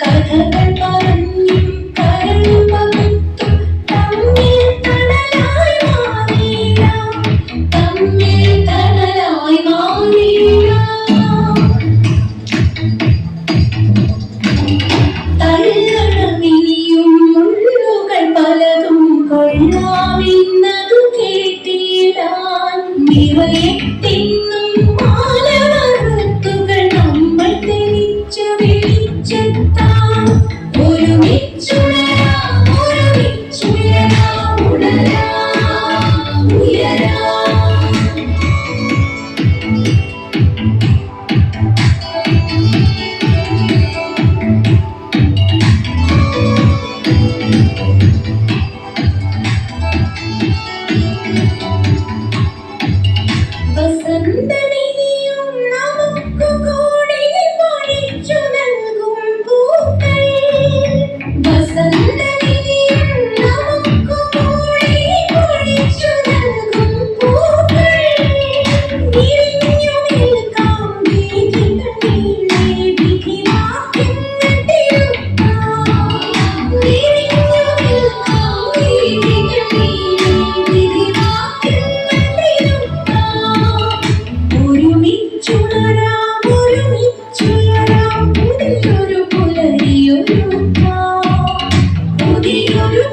കഥകൾ പറഞ്ഞും കരൾ പകുത്തും തമ്മിൽ തണലായി മാറിയ തള്ളണമിനിയും മുള്ളുകൾ പലതും കൊള്ളാമെന്നതു കേട്ടിടാൻ നിറയെത്തിന്നും മാലവറുത്തുകൾ നമ്മൾ തെളിച്ച വെളിച്ചത്താം ഒരുമിച്ചുണരാം ഉണരാം ഉയരാം. വസന്തമിനിയും നമുക്കു കൂടി പൊഴിച്ചു നൽകും പൂക്കൾ. വസന്തമിനിയും നമുക്കു കൂടി പൊഴിച്ചു നൽകും പൂക്കൾ. വിരിഞ്ഞു നിൽക്കാം വീഥികളിലെ വിധിവാക്യങ്ങൾ തിരുത്താം. വിരിഞ്ഞു നിൽക്കാം വീഥികളിലെ വിധിവാക്യങ്ങൾ തിരുത്താം. ഒരുമിച്ചുണരാം പുതിയൊരു പുലരിയൊരുക്കാം. പുതിയൊരു